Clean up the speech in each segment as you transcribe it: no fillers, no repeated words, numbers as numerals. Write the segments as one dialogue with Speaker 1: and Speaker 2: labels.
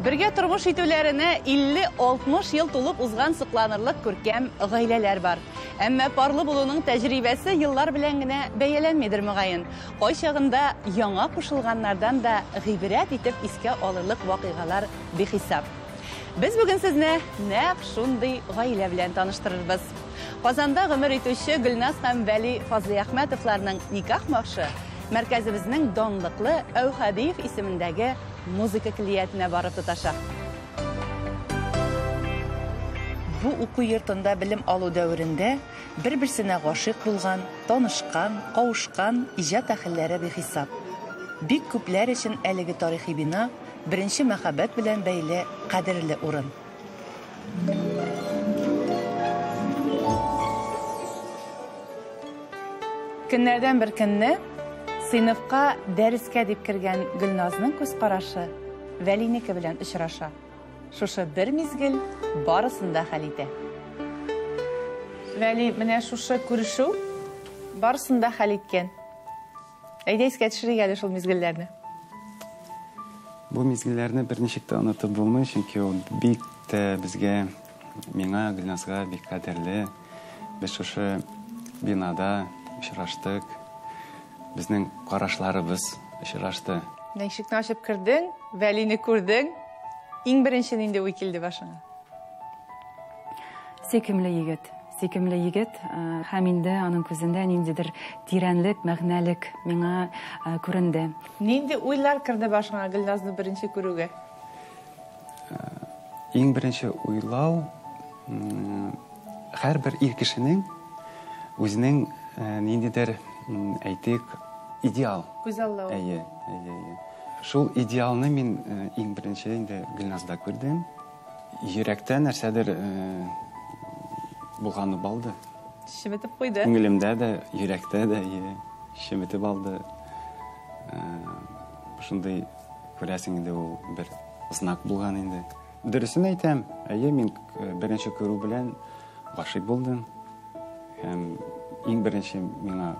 Speaker 1: Бергә тормыш итүләренә 50-60 ел тулып узган сокланырлык күркәм гаиләләр бар. Әмма парлы булуның тәҗрибәсе еллар белән генә бәяләнмидер мөгаен. Кай чагында яңа кушылганнардан да гыйбрәт итеп искә алырлык вакыйгалар бихисап. Без бүген сезне нәкъ шундый гаилә белән таныштырырбыз. Казанда гомер итүче Гөлназ һәм Вәли Фазли Әхмәтовларның никах маршы мәркәзебезнең данлыклы Әүхәдиев исемендәге музыка клиятенә барып тоташа. Бу уку йортында белем алу дәверендә бер-берсенә гашыйк булган, танышкан, кавышкан иҗат әһелләре бихисап. Бик күпләр өчен әлеге тарихи бина беренче мәхәббәт белән бәйле кадерле урын. Көннәрдән бер көнне сыйныфка дәрескә дип кергән Гөлназның күз карашы Вәлинеке белән очраша. Шушы бер мизгел барысын да хәл итә. Вәли менә шушы күрешү барысын да хәл иткән. Әйдә искә төшерик әле шул мизгелләрне.
Speaker 2: Бу мизгелләрне берничек тә онытып булмый, чөнки ул бик тә безгә, миңа, Гөлназга бик кадерле. Без шушы бинада очраштык. Безнең карашларыбыз очрашты.
Speaker 1: Ишекне ачып кердең, Вәлине күрдең. Иң беренче нинди уй килде башыңа?
Speaker 3: Сөйкемле егет, һәм инде аның күзендә ниндидер тирәнлек, мәгънәлек миңа күренде.
Speaker 1: Нинди уйлар керде башыңа Гөлназны беренче күрүгә?
Speaker 2: Иң беренче уйлау һәрбер ир кешенең үзенең ниндидер әйтик идеал.
Speaker 1: Күзаллау.
Speaker 2: Әйе. Шул идеалны мин иң беренче инде Гөлназда күрдем. Йөрәктә нәрсәдер булганы балды.
Speaker 1: Шиметеп куйды.
Speaker 2: Күңелемдә дә, йөрәктә дә шиметеп алды. Шундый күрәсең инде ул бер знак булган инде. Дөресен әйтәм, әйе, мин беренче күрү белән гашыйк булдым. Һәм иң беренче миңа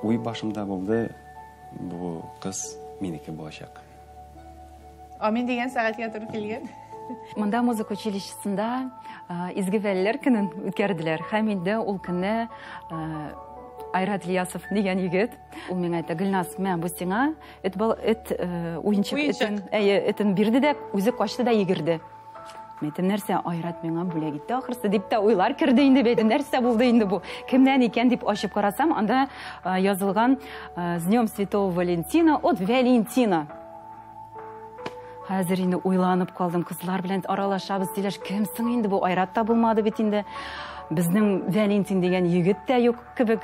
Speaker 2: уй башымда булды, бу кыз минеке булачак.
Speaker 1: Амин дигән сәгатькә туры килгән.
Speaker 3: Монда музыка училищесында изге Вәлиләр көнен үткәрделәр. Һәм инде ул көнне Айрат Ильясов дигән егет, ул миңа әйтә: "Гөлназ, мен бу сиңа уенчык этен бирде дә, үзе качты да йөгерде." Мәйтем, нәрсә Айрат миңа бүләк итте ахырсы дип тә уйлар керде инде, бәйдем, нәрсә булды инде бу? Кемнән икән дип ачып карасам, анда язылган "С днем Святого Валентина от Валентина". Хәзер инде уйланып калдым, кызлар белән аралашабыз, сөйләш, кем соң инде бу? Айрат та булмады бит инде. Безнең Валентин дигән егет тә юк кебек.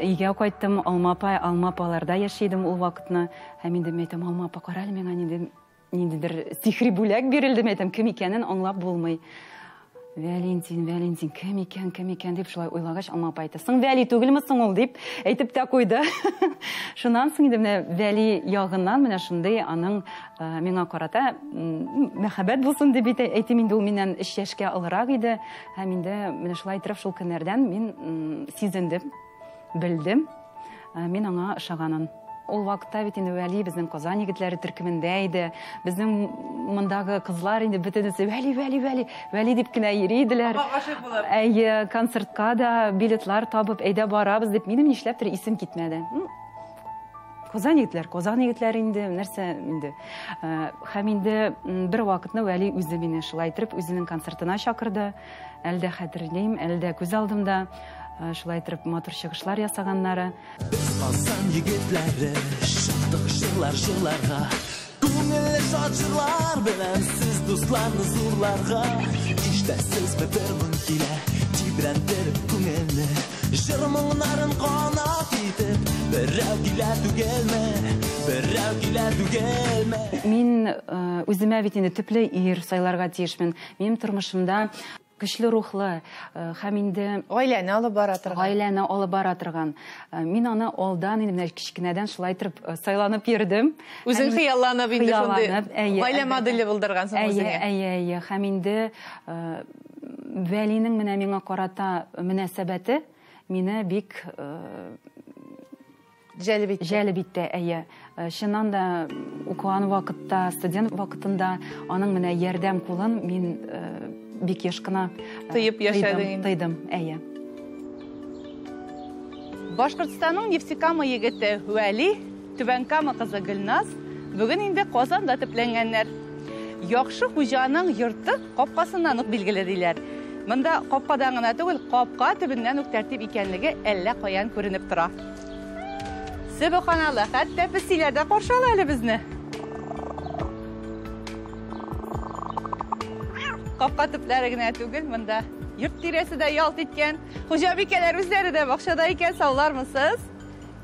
Speaker 3: Өйгә кайттым, Алма апаларда яшәйдем ул вакытны. Һәм инде мәйтәм, Алма апа, карале, миңа ниндидер сихри бүләк бирелде, мәйтәм, кем икәнен аңлап булмый. Валентин, кем икән дип шулай уйлагач, Алма апа әйтте: "Соң Вәли түгелме соң ул?" дип әйтеп тә куйды. Шуннан соң инде менә Вәли ягыннан менә шундый аның миңа карата мәхәббәт булсын дип әйтим, инде ул миннән 3 яшькә олорак иде. Һәм инде менә шулай итеп шул көннәрдән мин сизендем, белдем, мин аңа ышаганын. Ул вакытта бит инде Вәли безнең Казан егетләре төркемендә иде. Безнең мондагы кызлар инде бөтенесе Вәли дип кенә йөридиләр. Әйе, концертка да билетлар табып, әйдә барабыз дип, минем нишләптер исем китмәде. Казан егетләре инде, нәрсә инде. Һәм инде бер вакытны Вәли үзе мине шулай итеп үзенең концертына чакырды. Әлдә хәтерлим, әлдә күз алдымда. Шулай итеп матур чыгышлар ясаганнары.
Speaker 4: Казан егетләре шаттык җырларга, күңелле шат җырлар белән сез дусларны зурларга. Иштәсез бер моң килә, тибрәндереп күңелне, җыр моңнарын канат итеп, берәү килә түгелме.
Speaker 3: Мин үземә бит инде төпле ир сайларга тиешмен. Минем тормышымда көчле рухлы, һәм инде
Speaker 1: Гаиләне алып
Speaker 3: бара торган. Мин аны алдан инде кичкенәдән шулай итеп сайланып йөрдем.
Speaker 1: Үзең хыялланып инде шундый гаилә моделе булдыргансың үзеңә.
Speaker 3: Әйе. Һәм инде Вәлинең менә миңа карата мөнәсәбәте мине бик Жәлеп итте, әйе. Шыннан да укыган вакытта, студент вакытында аның менә ярдәм кулын мин бик еш кына тыйдым, әйе.
Speaker 1: Башкортстанның Нефтекама егете Вәли, Түбәнкама кызы Гөлназ бүген инде Казанда төпләнгәннәр. Яхшы хуҗаның йорты капкасыннан ук билгеле диләр. Монда капкадан гына түгел, капка төбеннән ук тәртип икәнлеге әллә каян күренеп тора. Сөбханалла, хәтта песиләрдә каршы ала әле безне. Капка төпләре генә түгел, монда йорт тирәсе дә ялт иткән. Хуҗабикәләр үзләре дә бакчада икән, саулармысыз?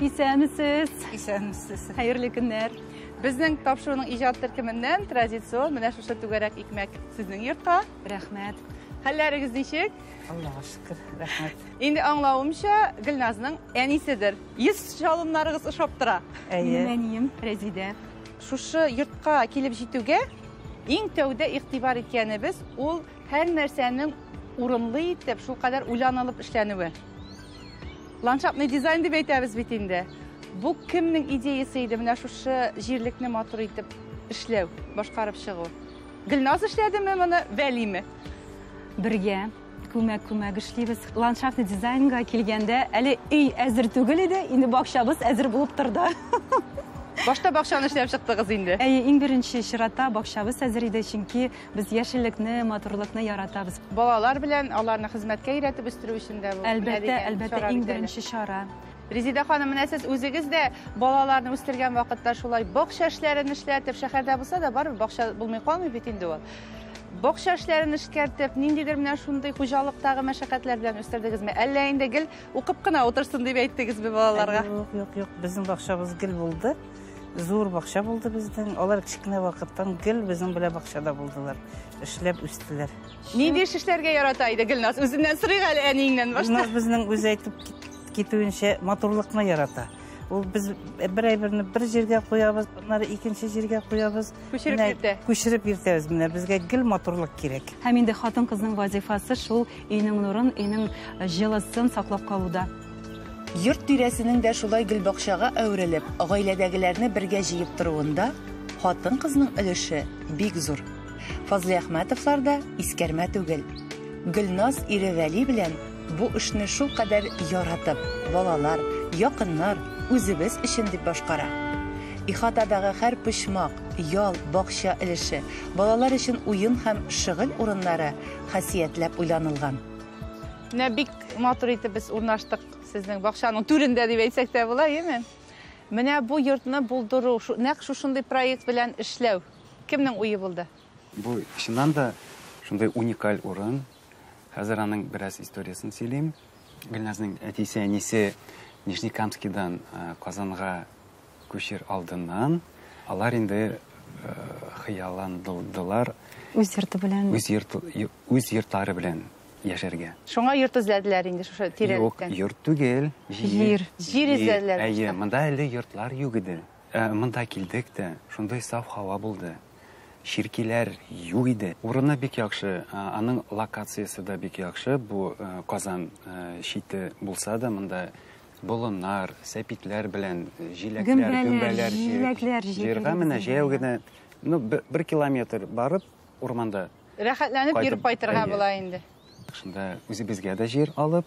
Speaker 3: Исәнмесез?
Speaker 1: Исәнмесез.
Speaker 3: Хәерле көннәр.
Speaker 1: Безнең тапшыруның иҗат төркеменнән традицион менә шушы түгәрәк икмәк сезнең йортка.
Speaker 3: Рәхмәт.
Speaker 1: Хәлләрегез ничек?
Speaker 5: Аллаһа шөкер, рәхмәт.
Speaker 1: Инде аңлавымча, Гөлназның әнисидер. Йөз шалымнарыгыз ошап тора.
Speaker 3: Әнием, Рәзидә.
Speaker 1: Шушы йортка килеп җитүгә иң тәүдә игътибар иткәнебез ул һәр нәрсәнең урынлы итеп, шул кадәр уйланылып эшләнүе. Ландшафтный дизайн дип әйтәбез бит инде. Бу кемнең идеясы иде менә шушы җирлекне матур итеп эшләү, башкарып чыгу? Гөлназ эшләдеме моны, Вәлиме?
Speaker 3: Бергә күмәк эшлибез. Ландшафтный дизайнга килгәндә әле өй әзер түгел иде, инде бакчабыз әзер булып торды.
Speaker 1: Башта бакчаны эшләп чыктыгыз инде.
Speaker 3: Әйе, иң беренче чиратта бакчабыз әзер иде, чөнки без яшеллекне, матурлыкны яратабыз.
Speaker 1: Балалар белән аларны хезмәткә өйрәтеп үстерү өчен дә бу.
Speaker 3: Әлбәттә, иң беренче чара.
Speaker 1: Резида ханым, менә сез үзегез дә балаларны үстергән вакытта шулай бакча эшләрен эшләтеп, шәһәрдә булса да барыбер бакча булмый калмый бит инде ул. Бакча эшләрен эшкәртеп, ниндидер менә шундый хуҗалыктагы мәшәкатьләр белән үстердегезме? Әллә инде гел укып кына утырсын дип әйттегезме балаларга?
Speaker 5: Юк, безнең бакчабыз гел булды. Зур бакча булды безнең. Алар кичкенә вакыттан гел безнең белән бакчада булдылар. Эшләп үстеләр.
Speaker 1: Нинди эшләргә ярата иде Гөлназ? Үзеннән сорыйк әле әниеңнән башта.
Speaker 5: Гөлназ безнең үзе әйтеп китүенчә матурлыкны ярата. Ул без бер-берне бер җиргә куябыз, аннары икенче җиргә куябыз. Күчереп йөртәбез. Менә безгә гел матурлык кирәк.
Speaker 3: Һәм инде хатын-кызның вазифасы шул өйнең нурын, өйнең җылысын саклап калуда.
Speaker 1: Йорт тирәсенең дә шулай гел бакчага әверелеп, гаиләдәгеләрне бергә җыеп торуында хатын-кызның өлеше бик зур. Фазли Әхмәтовлар да искәрмә түгел. Гөлназ ире Вәли белән бу эшне шул кадәр яратып, балалар, якыннар, үзебез өчен дип башкара. Ихатадагы һәр почмак, ял, бакча өлеше, балалар өчен уен һәм шөгыль урыннары хәсиятләп уйланылган. Менә бик матур итеп без урнаштык сезнең бакчаның түрендә дип әйтсәк тә була, яме? Менә бу йортны булдыру, нәкъ шушындый проект белән эшләү кемнең уе булды?
Speaker 2: Бу чыннан да шундай уникаль урын. Хәзер аның бераз историясын сөйләйм. Гөлназның әтисе, әнисе Нижнекамскидан Казанга күчер алдыннан алар инде хыялландылар.
Speaker 3: Үз йорты белән,
Speaker 2: үз йортлары белән яшәргә.
Speaker 1: Шуңа йорт эзләделәр инде шушы тирәлектән.
Speaker 2: Юк, йорт түгел, җир
Speaker 1: эзләделәр.
Speaker 2: Әйе, монда әле йортлар юк иде. Монда килдек тә, шундай саф һава булды. Ширкиләр юк иде. Урыны бик яхшы, аның локациясе да бик яхшы. Бу Казан чите булса да, монда болыннар, сәпитләр белән җиләкләр, җиргә менә җәяү генә, 1 километр барып, урманда
Speaker 1: рәхәтләнеп йөреп кайтырга була инде.
Speaker 2: Шунда үзебезгә дә җир алып,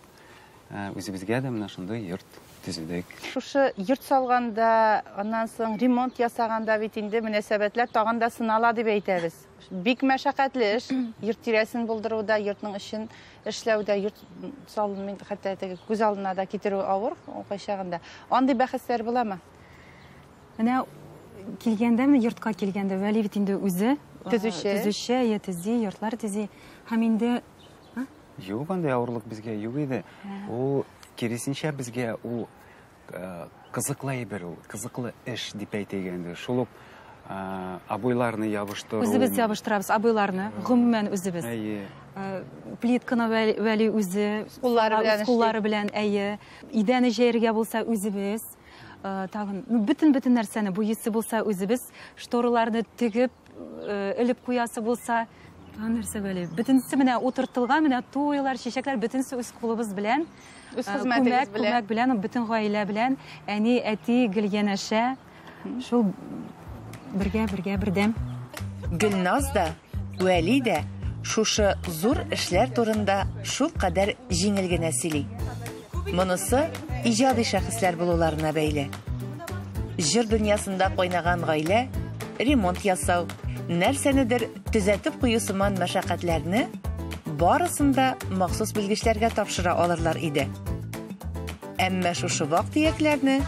Speaker 2: үзебезгә дә менә шундай йорт төзедек.
Speaker 1: Шушы йорт салганда, аннан соң ремонт ясаганда бит инде мөнәсәбәтләр тагын да сынала дип әйтәбез. Бик мәшәкатьле эш, йорт тирәсен булдыруда, йортның эшен эшләүдә, йорт салынмый, хәтта күз алдына да китерү авыр, кайчагында. Андый бәхәсләр буламы?
Speaker 3: Менә килгәндә, йортка килгәндә, Вәли бит инде үзе
Speaker 1: төзүче,
Speaker 3: төзи, йортлар төзи. Һәм инде
Speaker 2: юк, андый авырлык безгә юк иде. Ул киресенчә безгә ул кызыклы әйбер, ул кызыклы эш дип әйтәгәндә. Шул ук абыйларны ябыштыру.
Speaker 3: Үзебез ябыштырабыз абыйларны, гомумән үзебез.
Speaker 2: Әйе.
Speaker 3: Плитканы Вәли үзе, куллары белән, әйе. Идәне җәяргә булса үзебез. Тагын бөтен нәрсәне буйысы булса үзебез, штораларны тегеп, элеп куясы булса, нәрсә Вәли. Бөтенсе менә утыртылган, менә туйлар, чәчәкләр бөтенсе үз кулыбыз белән
Speaker 1: Үз хезмәтегез белән.
Speaker 3: Күмәк белән, бөтен гаилә белән, әни, әти, Гөлянәшә, шул бергә бердәм.
Speaker 6: Гөлназ да, Вәли дә шушы зур эшләр турында шул кадәр җиңел генә сөйли. Монысы иҗади шәхесләр булуларына бәйле. Җыр дөньясында кайнаган гаилә ремонт ясау, нәрсәнедер төзәтеп кую сыман мәшәкатьләрне барысын да махсус белгечләргә тапшыра алырлар иде. Әмма шушы вак-төякләрне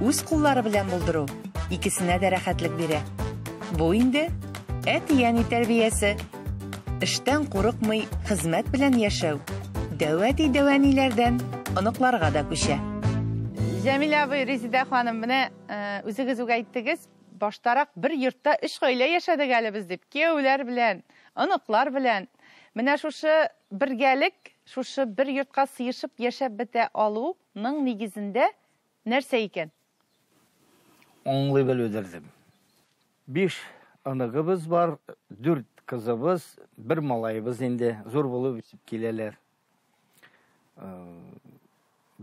Speaker 6: үз куллары белән булдыру икесенә дә рәхәтлек бирә. Бу инде әти-әни тәрбиясе. Эштән курыкмый хезмәт белән яшәү дәвәти-дәвәниләрдән оныкларга да күчә.
Speaker 1: Җәмилә абый, Резидә ханым, менә үзегез үк әйттегез, баштарак бер йортта 3 гаилә яшәдек әле без дип, кияүләр белән, оныклар белән. Менә шушы бергәлек, шушы бер йортка сыешып яшәп бетә алуның нигезендә нәрсә икән?
Speaker 7: Аңлый белүдердем. 5 анығыбыз бар, 4 кызыбыз, 1 малайыбыз инде, зур булып үсеп киләләр.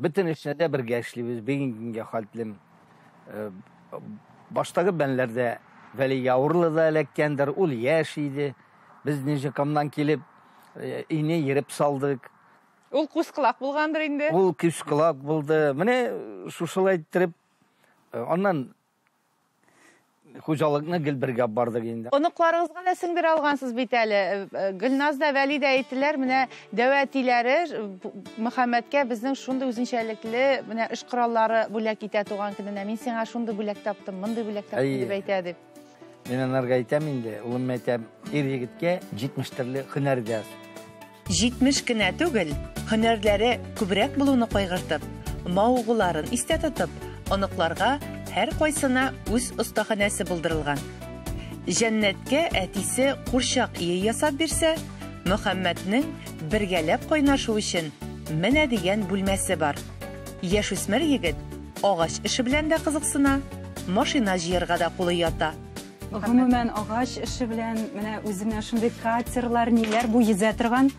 Speaker 7: Бөтен эшне дә бергә эшлибез, бүгенгә хәтлем. Баштагы бәнләрдә Вәли авырлы да эләккәндер, ул яшь иде. Без Нижекамнан килеп, ине ереп салдык.
Speaker 1: Ул кускылак булгандыр инде.
Speaker 7: Ул кускылак булды. Менә шушылай итеп, аннан хуҗалыкны гел бергә бардык инде.
Speaker 1: Оныкларыгызга да сеңдер алгансыз бит әле. Гөлназ да, Вәли дә әйттеләр, менә дәвәтиләре Мөхәммәткә безнең шундый үзенчәлекле менә эш кораллары бүләк итә туган көненә. Мин сиңа шундый бүләк таптым, мондый бүләк таптым дип әйтә дип.
Speaker 7: Мен анарга әйтәм инде, улым әйтәм, ир-егеткә 70 төрле һөнәр дә.
Speaker 6: 70 кенә түгел, һөнәрләре күбрәк булуны кайгыртып, маугыларын истә тотып, оныкларга һәр кайсына үз остаханәсе булдырылган. Җәннәткә әтисе курчак ие ясап бирсә, Мөхәммәтнең бергәләп кайнашу өчен менә дигән бүлмәсе бар. Яшүсмер егет агач эше белән дә кызыксына, машина җыярга да кулы ята.
Speaker 3: Гомумән агач эше белән менә үземә шундый катерлар, ниләр бу йөзә торган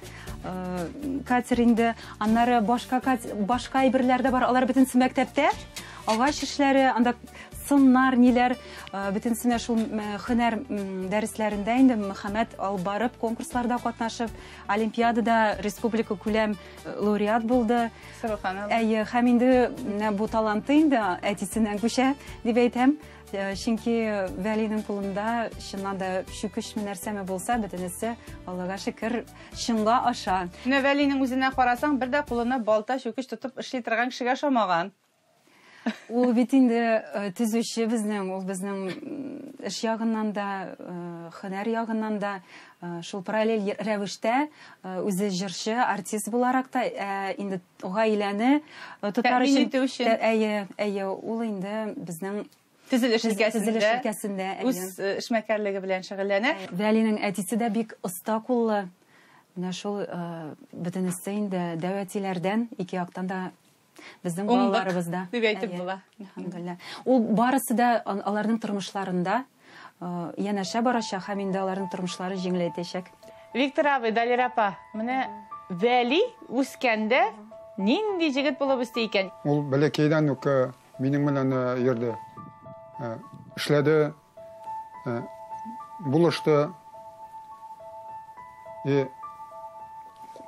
Speaker 3: катер инде, аннары башка әйберләр дә бар, алар бөтенсе мәктәптә. Агач эшләре, анда сыннар, ниләр, бөтенсенә шул һөнәр дәресләрендә инде Мөхәммәт алып барып, конкурсларда катнашып, олимпиадада республика күләм лауреат булды. Әйе, һәм инде бу таланты инде әтисеннән күчә дип әйтәм. Чөнки Вәлинең кулында чыннан да шүкешме нәрсәме булса, бөтенесе Аллага шөкер чынга аша.
Speaker 1: Менә Вәлинең үзенә карасаң, бер дә кулына балта, шүкеш тотып эшли торган кешегә ошамаган.
Speaker 3: Ул бит инде төзүче безнең, ул безнең эш ягыннан да, һөнәр ягыннан да, шул параллель рәвештә үзе җырчы, артист буларак та инде гаиләне тотар өчен, әйе, ул инде безнең
Speaker 1: Төзелеш өлкәсендә үз эшмәкәрлеге белән шөгыльләнә.
Speaker 3: Вәлинең әтисе дә бик оста куллы. Менә шул бөтенесе инде дәвәтиләрдән, ике яктан да безнең балаларыбыз да.
Speaker 1: Дип әйтеп була.
Speaker 3: Ул барысы да аларның тормышларында янәшә барачак, һәм инде аларның тормышлары җиңеләйтәчәк.
Speaker 1: Виктор абый, Далер апа, менә Вәли үскәндә нинди җегет булып үсте икән?
Speaker 8: Ул бәләкәйдән үк минем белән йөрде. Эшләде, булышты,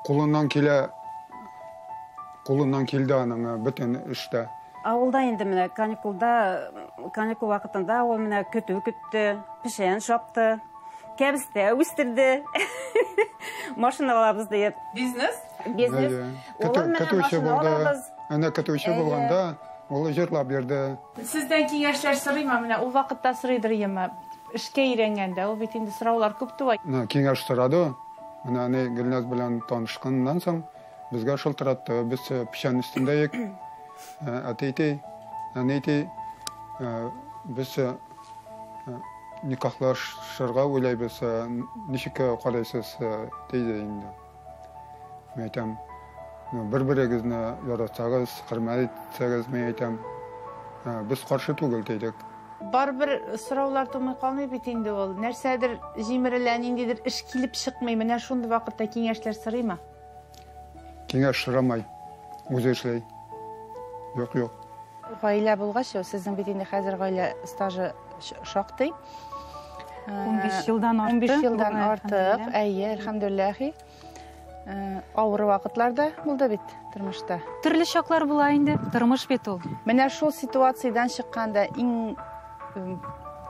Speaker 8: кулыннан килде аның бөтен эштә.
Speaker 5: Авылда инде менә каникул вакытында ул менә көтте, пешән шапты, кәбестә үстерде. Машина алабыз дип.
Speaker 1: Бизнес?
Speaker 8: Көтүче булды. Әнә көтүче булганда ул җырлап бирде.
Speaker 1: Сездән киңәшләр сорыймы менә ул вакытта сорыйдыр яма. Эшкә өйрәнгәндә ул бит инде сораулар күп туа.
Speaker 8: Киңәш сорады. Менә Гөлназ белән танышканнан соң безгә шылтыратты. Без пишән өстендә ек. Әти, без никахлашырга уйлайбыз. Ничек карайсыз диде инде. Мен әйтәм, бер-берегезне яратсагыз, хөрмәт итсәгез, мен әйтәм, без каршы түгел дидек.
Speaker 1: Барбер сораулар тумый калмый бит инде ул. Нәрсәдер җимерелә, ниндидер эш килеп чыкмый. Менә шундый вакытта киңәшләр сорыймы?
Speaker 8: Киңәш сорамай. үзе эшләй. Юк.
Speaker 1: Гаилә булгач, сезнең бит инде хәзер гаилә стажы шактый.
Speaker 3: 15 елдан артык.
Speaker 1: 15 елдан артык. Әйе, әлхәмдүлилләһи. Авыр вакытларда булды бит тормышта.
Speaker 3: Төрле чаклар була инде, тормыш бит ул.
Speaker 1: Менә шул ситуациядан чыкканда иң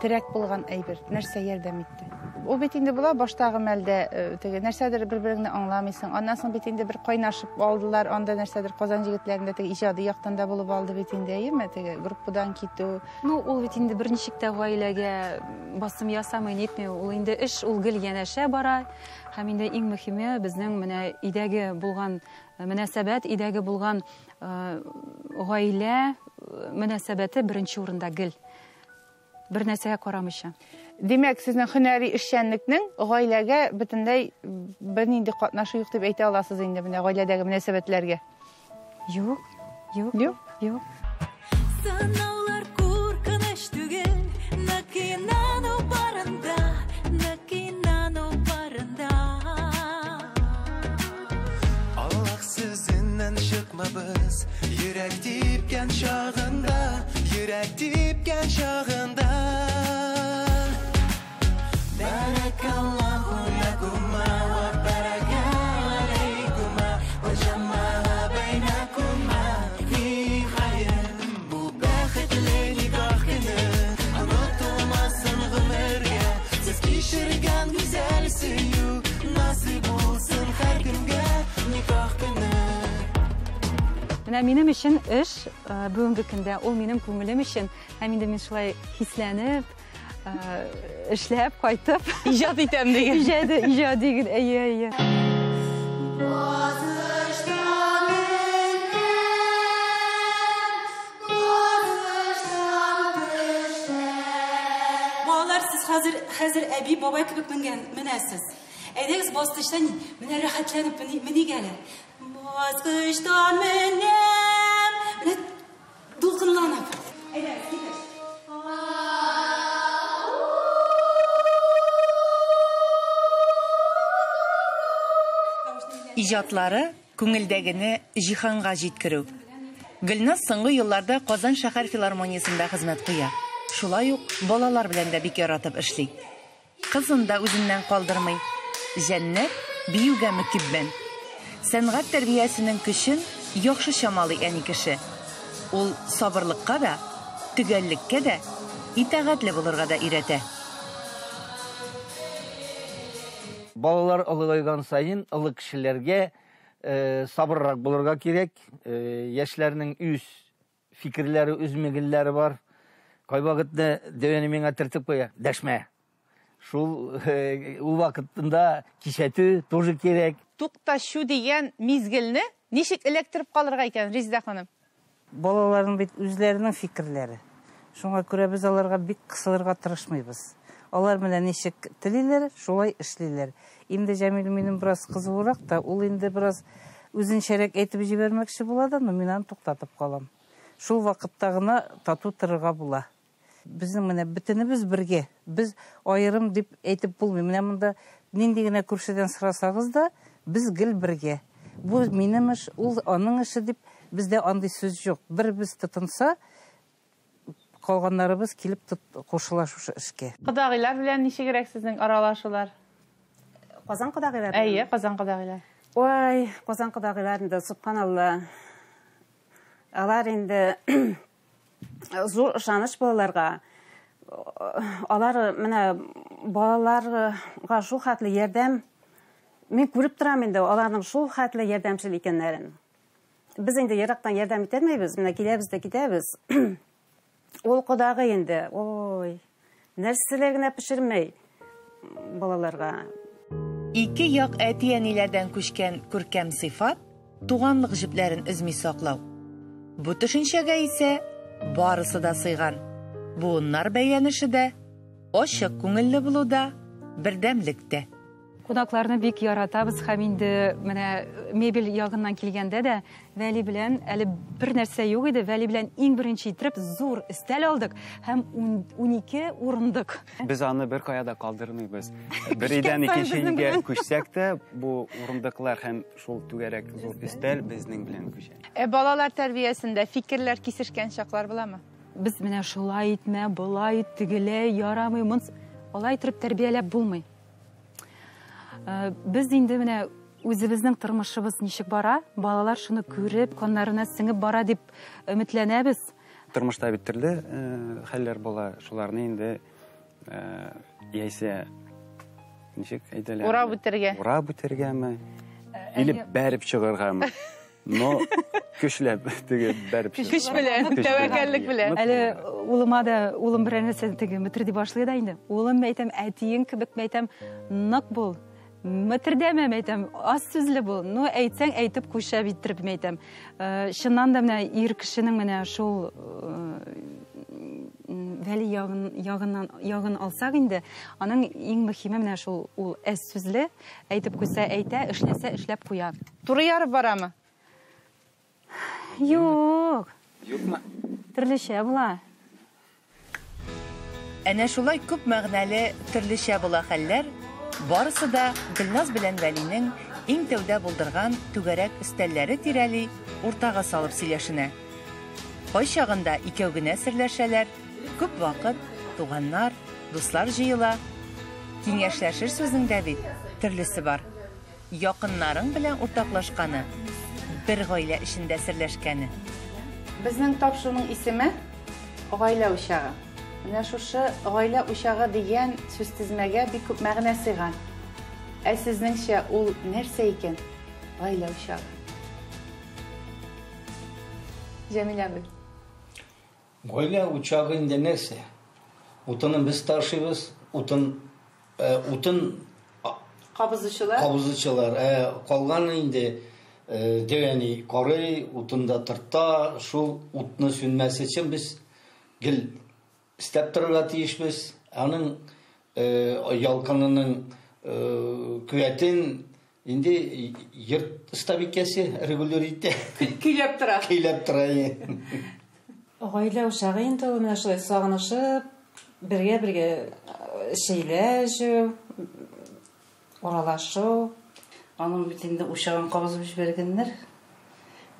Speaker 1: терәк булган әйбер нәрсә ярдәм итте? Ул бит инде була баштагы мәлдә теге нәрсәдер бер-береңне аңламыйсың. Аннан соң бит инде бер кайнашып алдылар, анда нәрсәдер Казан җегетләрендә теге иҗади яктан да булып алды бит инде, әйеме? Теге группадан китү.
Speaker 3: Ул бит инде берничек тә гаиләгә басым ясамый нитми. Ул инде эш ул гел янәшә бара. Һәм инде иң мөһиме безнең менә идәге булган мөнәсәбәт, идәге булган гаилә мөнәсәбәте беренче урында гел. Бер нәрсәгә карамыйча.
Speaker 1: Димәк, сезнең һөнәри эшчәнлекнең гаиләгә бөтенләй бернинди катнашы юк дип әйтә аласыз инде менә гаиләдәге мөнәсәбәтләргә.
Speaker 3: Юк.
Speaker 4: Сынаулар куркыныч түгел, нык инану барында. Аллах сүзеннән чыкмабыз, йөрәк типкән чагында. Баракаллаху лакума ва барака алейкума ва джамала байнакума фи хайр. Бу бәхетле никах көне, онытылмасын гомергә. Сез кичергән гүзәл сөю, насыйп булсын һәр кемгә никах көне.
Speaker 3: Менә минем өчен эш бүгенге көндә ул минем күңелем өчен, һәм инде мин шулай хисләнеп, эшләп кайтып,
Speaker 1: Иҗат итәм диген.
Speaker 3: Иҗат диген, әйе.
Speaker 9: Балалар, сез хәзер әби, бабай кебек менәсез. Әйдәгез баскычтан менә рәхәтләнеп миник әле. Баскычтан менәм, менә дулкынланып. Әйдәгез, китәш.
Speaker 6: Иҗатлары күңелдәгене җиһанга җиткерү. Гөлназ соңгы елларда Казан шәһәр филармониясендә хезмәт куя. Шулай ук балалар белән дә бик яратып эшли. Кызын да үзеннән калдырмый. Җәннәт биюгә мөкиббән. Сәнгать тәрбиясенең көчен яхшы чамалый әни кеше. Ул сабырлыкка да, төгәллеккә дә, итәгатьле булырга да өйрәтә.
Speaker 7: Балалар ылыгайган сайын ылы кешеләргә сабыррак булырга кирәк. Яшьләрнең үз фикерләре, үз мигелләре бар. Кай вакытта дәвәне миңа тертеп куя, дәшмә. Шул ул вакытында кичәтү тоже кирәк.
Speaker 1: Тукташу дигән мизгелне ничек электреп калырга икән, Резида ханым?
Speaker 5: Балаларның бит үзләренең фикерләре. Шуңа күрә без аларга бик кысылырга тырышмыйбыз. Алар менән ничек телиләр, шулай эшлиләр. Инде Җәмил минем бераз кызуырак та, ул инде бераз үзенчәрәк әйтеп җибәрмәкче була да, мин аны туктатып калам. Шул вакытта гына тату торырга була. Безнең менә бөтенебез бергә. Без аерым дип әйтеп булмый. Менә монда нинди генә күршедән сорасагыз да, без гел бергә. Бу минем эш, ул аның эше дип бездә андый сүз юк. Бер без тотынса, калганнарыбыз килеп кушыла шушы эшкә.
Speaker 1: Кадагыйлар белән ничегрәк сезнең аралашулар?
Speaker 10: Казан кадагыйлар.
Speaker 1: Әйе, Казан кадагыйлар.
Speaker 10: Ой, Казан кадагыйлар инде субханалла. Алар инде зур ышаныч балаларга. Алар менә балаларга шул хәтле ярдәм, мин күреп торам инде аларның шул хәтле ярдәмчел икәннәрен. Без инде ерактан ярдәм итәмәйбез, менә киләбез дә китәбез. Ул кадагы инде, ой, нәрсәләр генә пешермәй балаларга.
Speaker 6: Ике як әти-әниләрдән күчкән күркәм сыйфат туганлык җепләрен өзми саклау. Бу төшенчәгә исә барысы да сыйган. Буыннар бәйләнеше дә, ачык күңелле булуда, бердәмлектә.
Speaker 3: Кунакларны бик яратабыз һәм инде менә мебель ягыннан килгәндә дә Вәли белән әле бер нәрсә юк иде. Вәли белән иң беренче итеп зур өстәл алдык һәм 12 урындык.
Speaker 2: Без аны бер каяда калдырмыйбыз. Бер идән икенче илгә күчсәк тә, бу урындыклар һәм шул түгәрәк зур өстәл безнең белән күчә.
Speaker 1: Балалар тәрбиясендә фикерләр кисешкән чаклар буламы?
Speaker 3: Без менә шулай итмә, булай тигелә, ярамый, алай итеп тәрбияләп булмый. Без инде менә үзебезнең тормышыбыз ничек бара, балалар шуны күреп, каннарына сеңеп бара дип өметләнәбез.
Speaker 2: Тормышта бит төрле хәлләр була, шуларны инде яисә ничек әйтәләр? Урап үтәргәме? Или бәреп чыгаргамы? Но көчләп теге бәреп чыгарга.
Speaker 1: Көч белән, тәвәккәллек белән.
Speaker 3: Әле улыма да, улым бер нәрсә теге метр дип башлый да инде. Улым әйтәм, әтиең кебек әйтәм, нык бул. Метрдәме әйтәм, аз сүзле бул. Ну әйтсәң әйтеп куша битереп әйтәм. Шуннан да менә ир кешенең менә шул Вәли ягын алсак инде, аның иң мөһиме менә шул ул аз сүзле, әйтеп куса әйтә, эшләсә эшләп куя.
Speaker 1: Туры ярып барамы?
Speaker 3: Юк. Юкмы? Төрлечә була.
Speaker 6: Әнә шулай күп мәгънәле төрлечә була хәлләр, барысы да Гөлназ белән Вәлинең иң тәүдә булдырган түгәрәк өстәлләре тирәли уртага салып сөйләшенә. Кай чагында икәү генә серләшәләр, күп вакыт туганнар, дуслар җыела. Киңәшләшер сүзендә бит төрлесе бар. Якыннарың белән уртаклашканы, бер гаилә эчендә серләшкәне.
Speaker 1: Безнең тапшыруның исеме гаилә учагы. Менә шушы гаилә учагы дигән сүз тизмәгә бик күп мәгънә сыйган. Ә сезнеңчә ул нәрсә икән? Гаилә учагы. Җәмилә бит.
Speaker 7: Гаилә учагы инде нәрсә? Утын без ташыйбыз, утын кабызучылар, калган инде дәвәни карый, утында тырта, шул утны сүнмәсе өчен без гел истәп торырга тиешбез. Аның ялкынының күәтен инде йорт стабикәсе регуляр итә.
Speaker 1: Көйләп
Speaker 7: тора.
Speaker 10: Гаилә учагы инде ул менә шулай сагынышып, бергә сөйләшү, аралашу.
Speaker 5: Аның бит инде учагын кабызып җибәргәннәр.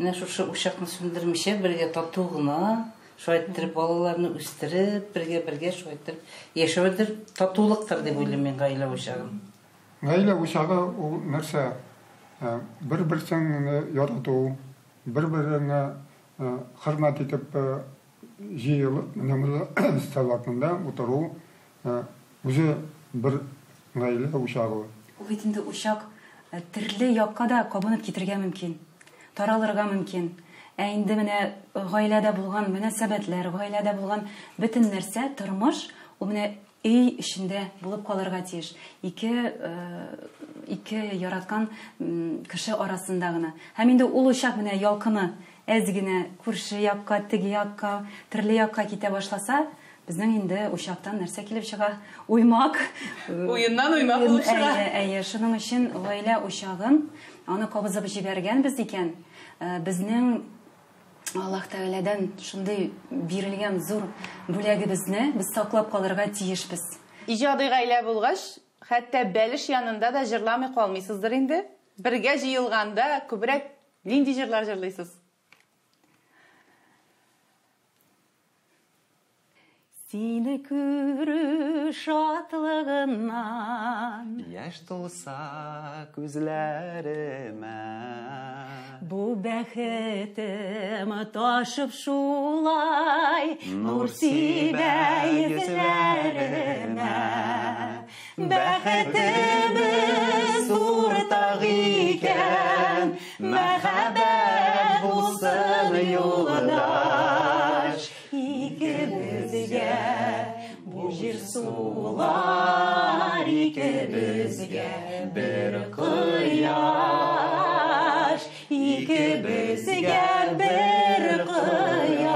Speaker 5: Менә шушы учакны сүндермичә бергә тату гына, шулай итеп балаларны үстереп, бергә шулай итеп яшәүдер, татулыктыр дип уйлыйм мин гаилә учагын.
Speaker 8: Гаилә учагы ул нәрсә? Бер-берсен ярату, бер-береңә хөрмәт итеп җыелып, менә сталатында утыру, үзе бер гаилә учагы.
Speaker 3: Ул бит инде учак төрле якка да кабынып китергә мөмкин, таралырга мөмкин. Ә инде менә гаиләдә булган мөнәсәбәтләр, гаиләдә булган бөтен нәрсә, тормыш, ул менә өй эчендә булып калырга тиеш. Ике яраткан кеше арасында гына. Һәм инде ул учак менә ялкыны әз генә күрше якка, теге якка, төрле якка китә башласа, безнең инде учактан нәрсә килеп чыга? Уймак.
Speaker 1: Уеннан уймак булып чыга.
Speaker 3: Шуның өчен гаилә учагын аны кабызып җибәргәнбез икән. Безнең Аллаһ Тәгаләдән шундый бирелгән зур бүләгебезне без саклап калырга тиешбез.
Speaker 1: Иҗади гаилә булгач, хәтта бәлеш янында да җырламый калмыйсыздыр инде. Бергә җыелганда күбрәк нинди җырлар җырлыйсыз?
Speaker 3: Сине күрү шатлыгыннан
Speaker 2: Яшь тулса күзләремә
Speaker 3: Бу бәхетем ташып шулай Нур сибә йөзләремә Бәхетебез уртак икән Мәхәббәт булсын юлдаш Икебезгә бу җир сулар Икебезгә бер кояш Икебезгә бер кояш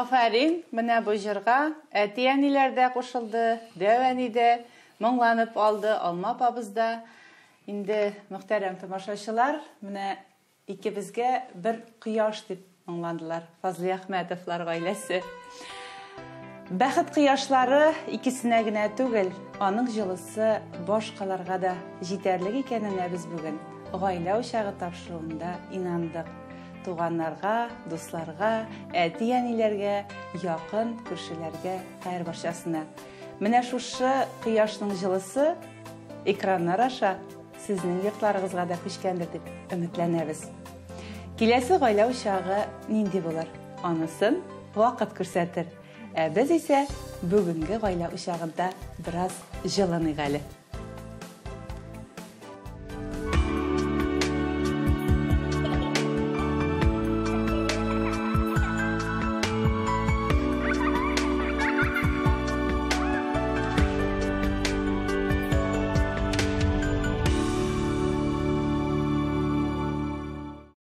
Speaker 1: Афарин, менә бу җырга әти-әниләр дә кушылды, дәвәни дә моңланып алды, Алма апабыз да. Инде мөхтәрәм тамашачылар, менә икебезгә бер кояш дип моңландылар. Фазли Әхмәтовлар гаиләсе. Бәхет кояшлары икесенә генә түгел, аның җылысы башкаларга да җитәрлек икәненә без бүген гаилә учагы тапшыруында инандык. Туганнарга, дусларга, әти-әниләргә, якын күршеләргә, һәр барчасына. Менә шушы кояшның җылысы экраннар аша сезнең йортларыгызга да күчкәндер дип өметләнәбез. Киләсе гаилә учагы нинди булыр? Анысын вакыт күрсәтер. Без исә бүгенге гаилә учагында бераз җылыныйк әле.